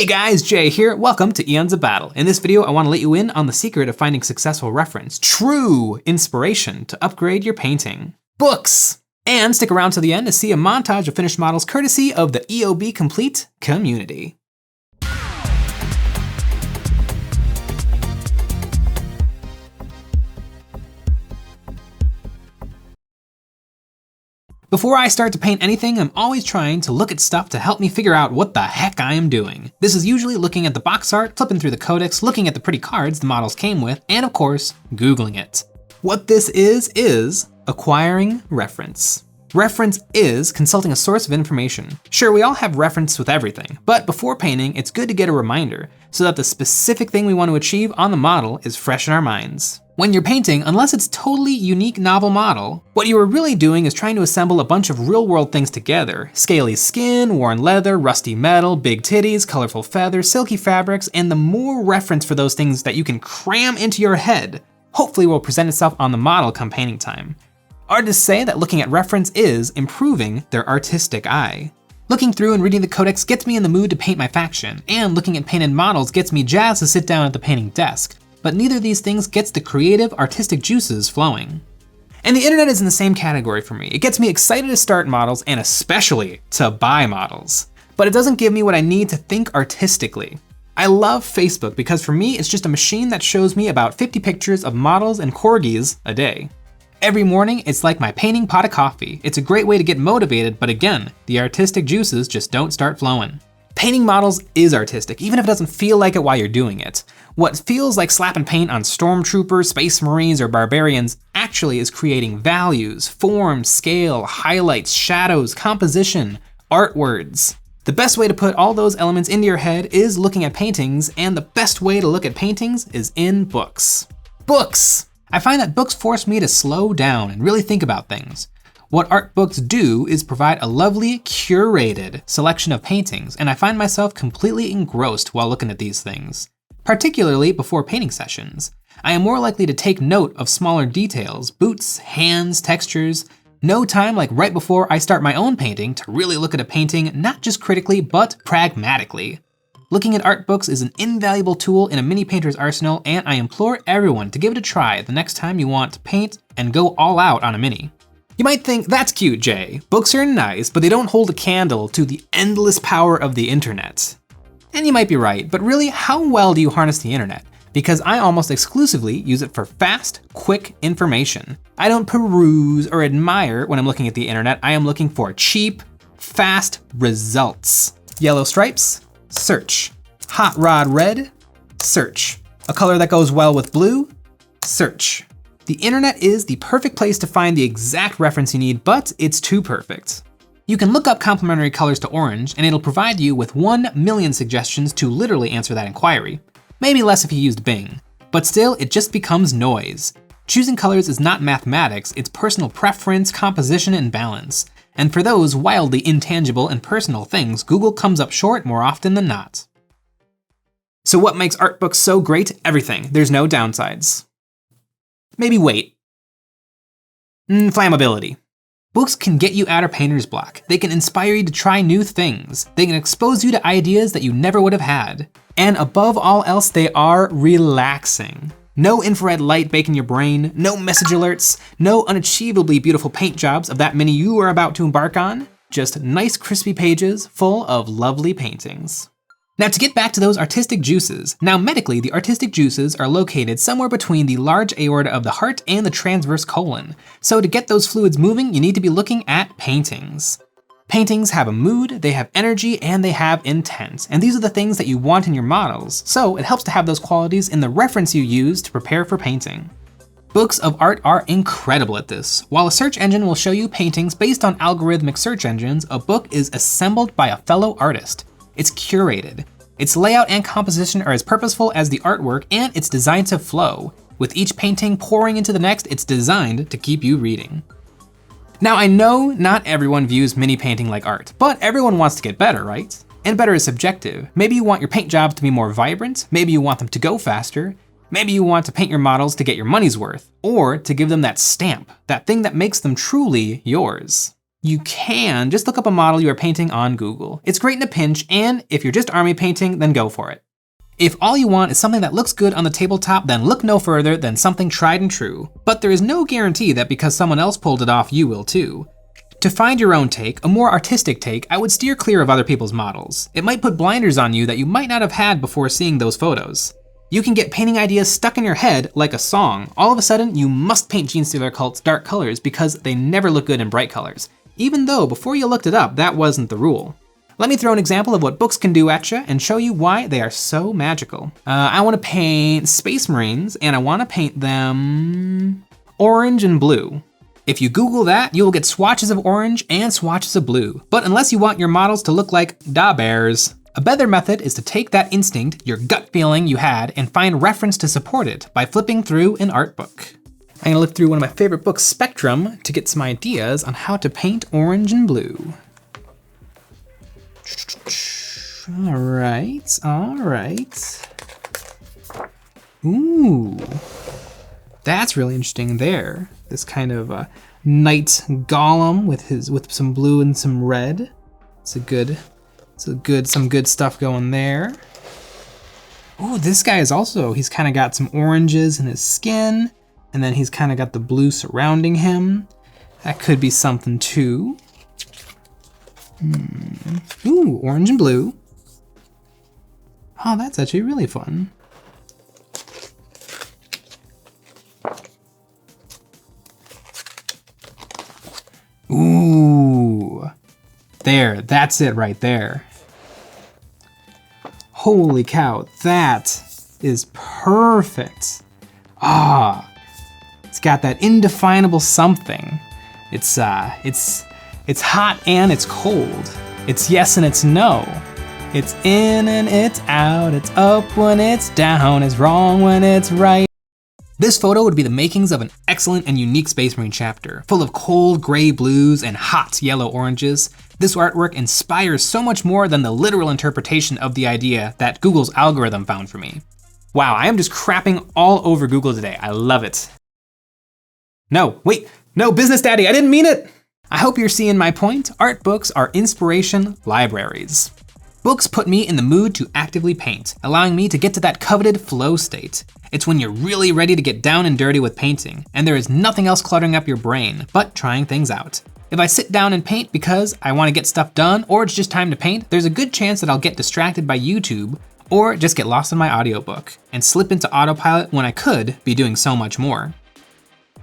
Hey guys, Jay here. Welcome to Eons of Battle. In this video, I want to let you in on the secret of finding successful reference, true inspiration to upgrade your painting. Books! And stick around to the end to see a montage of finished models courtesy of the EOB Complete community. Before I start to paint anything, I'm always trying to look at stuff to help me figure out what the heck I am doing. This is usually looking at the box art, flipping through the codex, looking at the pretty cards the models came with, and of course, Googling it. What this is acquiring reference. Reference is consulting a source of information. Sure, we all have reference with everything, but before painting, it's good to get a reminder so that the specific thing we want to achieve on the model is fresh in our minds. When you're painting, unless it's totally unique novel model, what you are really doing is trying to assemble a bunch of real world things together. Scaly skin, worn leather, rusty metal, big titties, colorful feathers, silky fabrics, and the more reference for those things that you can cram into your head, hopefully will present itself on the model come painting time. Artists say that looking at reference is improving their artistic eye. Looking through and reading the codex gets me in the mood to paint my faction, and looking at painted models gets me jazzed to sit down at the painting desk. But neither of these things gets the creative, artistic juices flowing. And the internet is in the same category for me. It gets me excited to start models and especially to buy models. But it doesn't give me what I need to think artistically. I love Facebook because for me, it's just a machine that shows me about 50 pictures of models and corgis a day. Every morning, it's like my painting pot of coffee. It's a great way to get motivated, but again, the artistic juices just don't start flowing. Painting models is artistic, even if it doesn't feel like it while you're doing it. What feels like slapping paint on stormtroopers, space marines, or barbarians actually is creating values, form, scale, highlights, shadows, composition, art words. The best way to put all those elements into your head is looking at paintings, and the best way to look at paintings is in books. Books! I find that books force me to slow down and really think about things. What art books do is provide a lovely, curated selection of paintings, and I find myself completely engrossed while looking at these things. Particularly before painting sessions. I am more likely to take note of smaller details, boots, hands, textures. No time like right before I start my own painting to really look at a painting, not just critically, but pragmatically. Looking at art books is an invaluable tool in a mini painter's arsenal, and I implore everyone to give it a try the next time you want to paint and go all out on a mini. You might think, that's cute, Jay. Books are nice, but they don't hold a candle to the endless power of the internet. And you might be right, but really, how well do you harness the internet? Because I almost exclusively use it for fast, quick information. I don't peruse or admire when I'm looking at the internet. I am looking for cheap, fast results. Yellow stripes, search. Hot rod red, search. A color that goes well with blue, search. The internet is the perfect place to find the exact reference you need, but it's too perfect. You can look up complementary colors to orange, and it'll provide you with 1 million suggestions to literally answer that inquiry. Maybe less if you used Bing, but still, it just becomes noise. Choosing colors is not mathematics, it's personal preference, composition, and balance. And for those wildly intangible and personal things, Google comes up short more often than not. So what makes art books so great? Everything. There's no downsides. Maybe weight. Flammability. Books can get you out of painter's block. They can inspire you to try new things. They can expose you to ideas that you never would have had. And above all else, they are relaxing. No infrared light baking your brain, no message alerts, no unachievably beautiful paint jobs of that mini you are about to embark on. Just nice crispy pages full of lovely paintings. Now to get back to those artistic juices, now medically the artistic juices are located somewhere between the large aorta of the heart and the transverse colon. So to get those fluids moving, you need to be looking at paintings. Paintings have a mood, they have energy, and they have intent. And these are the things that you want in your models, so it helps to have those qualities in the reference you use to prepare for painting. Books of art are incredible at this. While a search engine will show you paintings based on algorithmic search engines, a book is assembled by a fellow artist. It's curated. Its layout and composition are as purposeful as the artwork, and it's designed to flow. With each painting pouring into the next, it's designed to keep you reading. Now I know not everyone views mini painting like art, but everyone wants to get better, right? And better is subjective. Maybe you want your paint jobs to be more vibrant, maybe you want them to go faster, maybe you want to paint your models to get your money's worth, or to give them that stamp, that thing that makes them truly yours. you can just look up a model you are painting on Google. It's great in a pinch, and if you're just army painting, then go for it. If all you want is something that looks good on the tabletop, then look no further than something tried and true. But there is no guarantee that because someone else pulled it off, you will too. To find your own take, a more artistic take, I would steer clear of other people's models. It might put blinders on you that you might not have had before seeing those photos. You can get painting ideas stuck in your head like a song. All of a sudden, you must paint Genestealer Cult's dark colors because they never look good in bright colors. Even though, before you looked it up, that wasn't the rule. Let me throw an example of what books can do at you and show you why they are so magical. I wanna paint Space Marines, and I wanna paint them orange and blue. If you Google that, you will get swatches of orange and swatches of blue. But unless you want your models to look like da bears, a better method is to take that instinct, your gut feeling you had, and find reference to support it by flipping through an art book. I'm gonna look through one of my favorite books, Spectrum, to get some ideas on how to paint orange and blue. All right. Ooh, that's really interesting there. This kind of knight golem with some blue and some red. Some good stuff going there. Ooh, this guy is also, he's kind of got some oranges in his skin, and then he's kind of got the blue surrounding him. That could be something too. Ooh, orange and blue. Oh, that's actually really fun. Ooh, there, that's it right there. Holy cow, that is perfect. It's got that indefinable something. It's hot and it's cold. It's yes and it's no. It's in and it's out. It's up when it's down. It's wrong when it's right. This photo would be the makings of an excellent and unique Space Marine chapter, full of cold gray blues and hot yellow oranges. This artwork inspires so much more than the literal interpretation of the idea that Google's algorithm found for me. Wow, I am just crapping all over Google today. I love it. No, wait, no, Business Daddy, I didn't mean it. I hope you're seeing my point. Art books are inspiration libraries. Books put me in the mood to actively paint, allowing me to get to that coveted flow state. It's when you're really ready to get down and dirty with painting, and there is nothing else cluttering up your brain but trying things out. If I sit down and paint because I want to get stuff done, or it's just time to paint, there's a good chance that I'll get distracted by YouTube, or just get lost in my audiobook, and slip into autopilot when I could be doing so much more.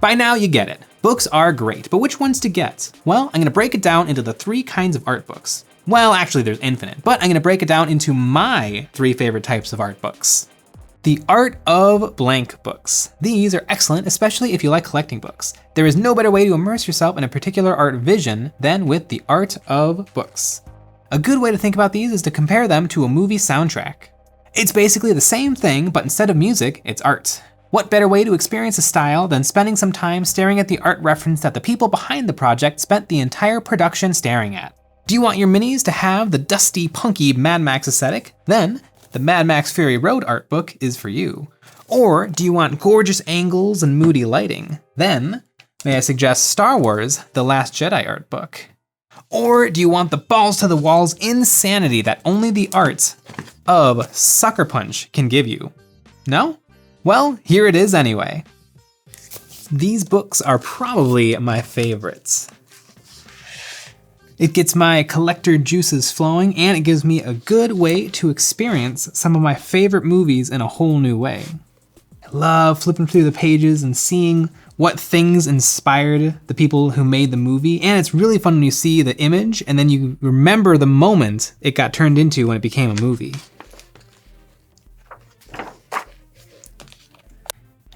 By now you get it. Books are great, but which ones to get? Well, I'm gonna break it down into the 3 kinds of art books. Well, actually there's infinite, but I'm gonna break it down into my 3 favorite types of art books. The art of blank books. These are excellent, especially if you like collecting books. There is no better way to immerse yourself in a particular art vision than with the art of books. A good way to think about these is to compare them to a movie soundtrack. It's basically the same thing, but instead of music, it's art. What better way to experience a style than spending some time staring at the art reference that the people behind the project spent the entire production staring at? Do you want your minis to have the dusty, punky Mad Max aesthetic? Then the Mad Max Fury Road art book is for you. Or do you want gorgeous angles and moody lighting? Then may I suggest Star Wars: The Last Jedi art book? Or do you want the balls to the walls insanity that only the art of Sucker Punch can give you? No? Well, here it is anyway. These books are probably my favorites. It gets my collector juices flowing, and it gives me a good way to experience some of my favorite movies in a whole new way. I love flipping through the pages and seeing what things inspired the people who made the movie, and it's really fun when you see the image and then you remember the moment it got turned into when it became a movie.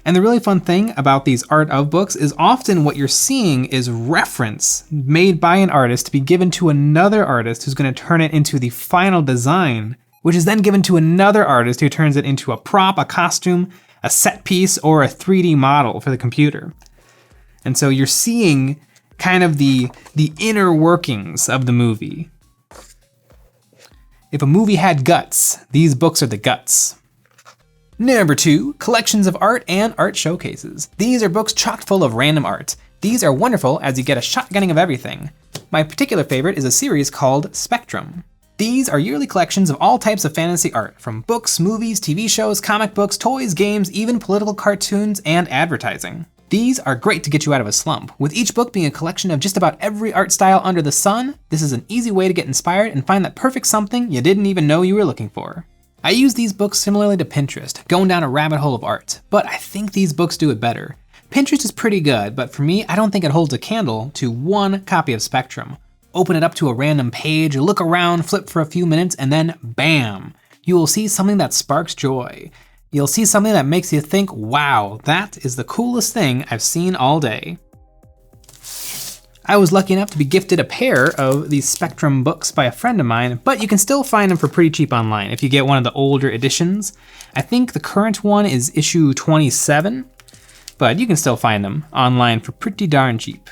And the really fun thing about these art of books is often what you're seeing is reference made by an artist to be given to another artist who's gonna turn it into the final design, which is then given to another artist who turns it into a prop, a costume, a set piece, or a 3D model for the computer. And so you're seeing kind of the inner workings of the movie. If a movie had guts, these books are the guts. Number 2, collections of art and art showcases. These are books chock full of random art. These are wonderful as you get a shotgunning of everything. My particular favorite is a series called Spectrum. These are yearly collections of all types of fantasy art, from books, movies, TV shows, comic books, toys, games, even political cartoons and advertising. These are great to get you out of a slump. With each book being a collection of just about every art style under the sun, this is an easy way to get inspired and find that perfect something you didn't even know you were looking for. I use these books similarly to Pinterest, going down a rabbit hole of art, but I think these books do it better. Pinterest is pretty good, but for me, I don't think it holds a candle to one copy of Spectrum. Open it up to a random page, look around, flip for a few minutes, and then bam, you will see something that sparks joy. You'll see something that makes you think, wow, that is the coolest thing I've seen all day. I was lucky enough to be gifted a pair of these Spectrum books by a friend of mine, but you can still find them for pretty cheap online if you get one of the older editions. I think the current one is issue 27, but you can still find them online for pretty darn cheap.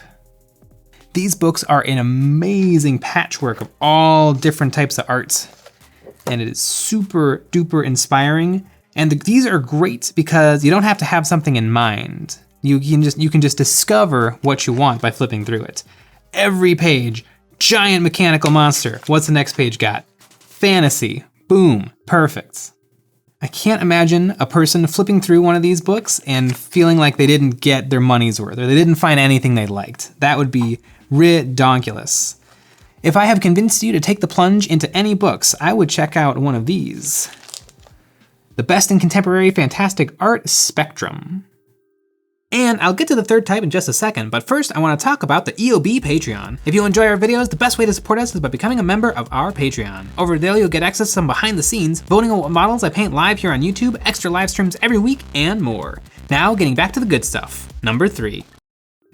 These books are an amazing patchwork of all different types of art, and it is super duper inspiring. And these are great because you don't have to have something in mind. You can just discover what you want by flipping through it. Every page, giant mechanical monster. What's the next page got? Fantasy, boom, perfect. I can't imagine a person flipping through one of these books and feeling like they didn't get their money's worth or they didn't find anything they liked. That would be ridonkulous. If I have convinced you to take the plunge into any books, I would check out one of these. The Best in Contemporary Fantastic Art, Spectrum. And I'll get to the third type in just a second, but first I want to talk about the EOB Patreon. If you enjoy our videos, the best way to support us is by becoming a member of our Patreon. Over there you'll get access to some behind the scenes, voting on what models I paint live here on YouTube, extra live streams every week, and more. Now getting back to the good stuff. Number 3.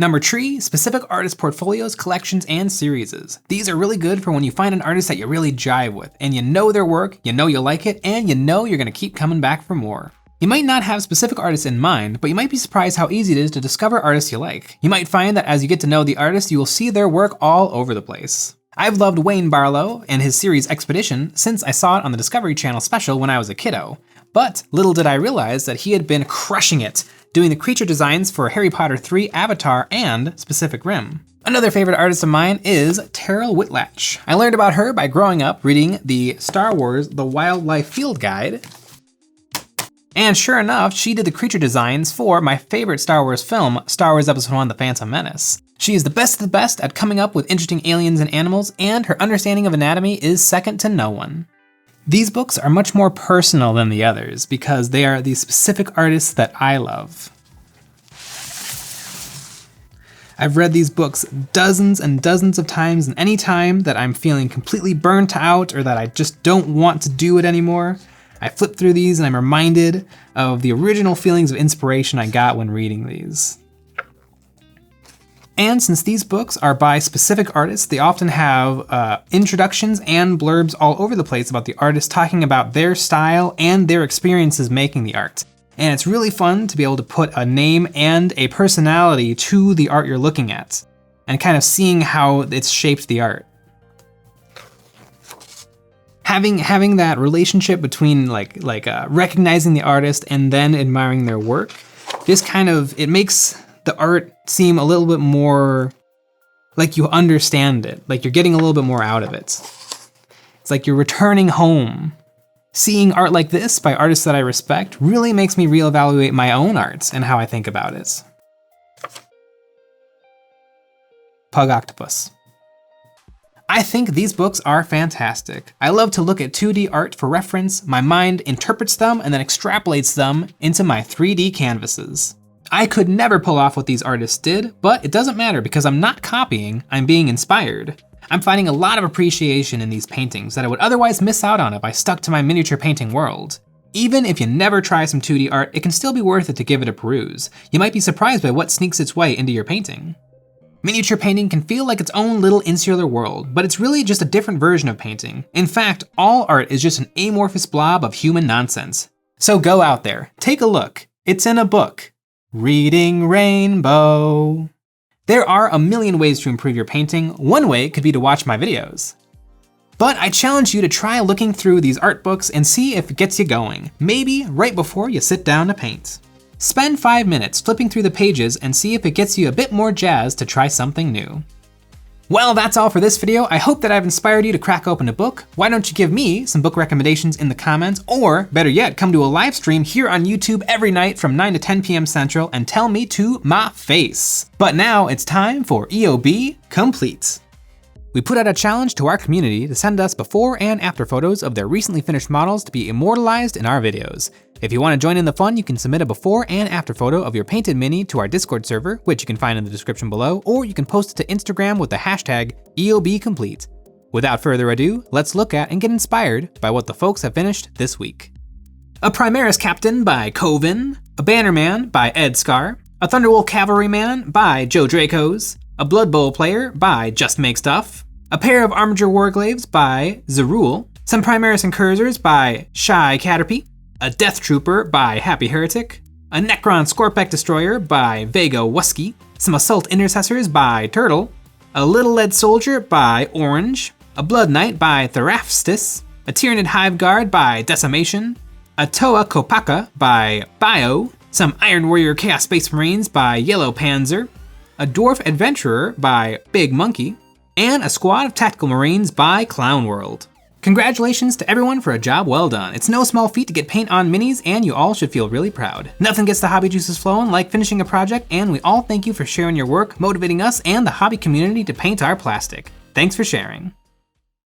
Number 3, specific artist portfolios, collections, and series. These are really good for when you find an artist that you really jive with, and you know their work, you know you like it, and you know you're gonna keep coming back for more. You might not have specific artists in mind, but you might be surprised how easy it is to discover artists you like. You might find that as you get to know the artist, you will see their work all over the place. I've loved Wayne Barlow and his series Expedition since I saw it on the Discovery Channel special when I was a kiddo. But little did I realize that he had been crushing it, doing the creature designs for Harry Potter 3, Avatar, and Pacific Rim. Another favorite artist of mine is Terrell Whitlatch. I learned about her by growing up reading the Star Wars The Wildlife Field Guide. And sure enough, she did the creature designs for my favorite Star Wars film, Star Wars Episode 1, The Phantom Menace. She is the best of the best at coming up with interesting aliens and animals, and her understanding of anatomy is second to no one. These books are much more personal than the others because they are the specific artists that I love. I've read these books dozens and dozens of times, and any time that I'm feeling completely burnt out or that I just don't want to do it anymore, I flip through these and I'm reminded of the original feelings of inspiration I got when reading these. And since these books are by specific artists, they often have introductions and blurbs all over the place about the artist talking about their style and their experiences making the art. And it's really fun to be able to put a name and a personality to the art you're looking at, and kind of seeing how it's shaped the art. Having that relationship between recognizing the artist and then admiring their work, just kind of, it makes the art seem a little bit more like you understand it, like you're getting a little bit more out of it. It's like you're returning home. Seeing art like this by artists that I respect really makes me reevaluate my own art and how I think about it. Pug Octopus. I think these books are fantastic. I love to look at 2D art for reference. My mind interprets them and then extrapolates them into my 3D canvases. I could never pull off what these artists did, but it doesn't matter because I'm not copying, I'm being inspired. I'm finding a lot of appreciation in these paintings that I would otherwise miss out on if I stuck to my miniature painting world. Even if you never try some 2D art, it can still be worth it to give it a peruse. You might be surprised by what sneaks its way into your painting. Miniature painting can feel like its own little insular world, but it's really just a different version of painting. In fact, all art is just an amorphous blob of human nonsense. So go out there, take a look. It's in a book. Reading Rainbow. There are a million ways to improve your painting. One way could be to watch my videos. But I challenge you to try looking through these art books and see if it gets you going, maybe right before you sit down to paint. Spend 5 minutes flipping through the pages and see if it gets you a bit more jazzed to try something new. Well, that's all for this video. I hope that I've inspired you to crack open a book. Why don't you give me some book recommendations in the comments, or better yet, come to a live stream here on YouTube every night from 9 to 10 p.m. Central and tell me to my face. But now it's time for EOB Complete. We put out a challenge to our community to send us before and after photos of their recently finished models to be immortalized in our videos. If you want to join in the fun, you can submit a before and after photo of your painted mini to our Discord server, which you can find in the description below, or you can post it to Instagram with the hashtag EOBComplete. Without further ado, let's look at and get inspired by what the folks have finished this week. A Primaris Captain by Coven, a Bannerman by Ed Scar, a Thunderwolf Cavalryman by Joe Dracos, a Blood Bowl Player by Just Make Stuff, a pair of Armiger Warglaves by Zerul, some Primaris Incursors by Shy Caterpie, a Death Trooper by Happy Heretic, a Necron Scorpec Destroyer by Vega Wusky, some Assault Intercessors by Turtle, a Little Lead Soldier by Orange, a Blood Knight by Therapstis, a Tyranid Hive Guard by Decimation, a Toa Kopaka by Bio, some Iron Warrior Chaos Space Marines by YellowPanzer, a Dwarf Adventurer by Big Monkey, and a squad of Tactical Marines by Clown World. Congratulations to everyone for a job well done. It's no small feat to get paint on minis, and you all should feel really proud. Nothing gets the hobby juices flowing like finishing a project, and we all thank you for sharing your work, motivating us and the hobby community to paint our plastic. Thanks for sharing.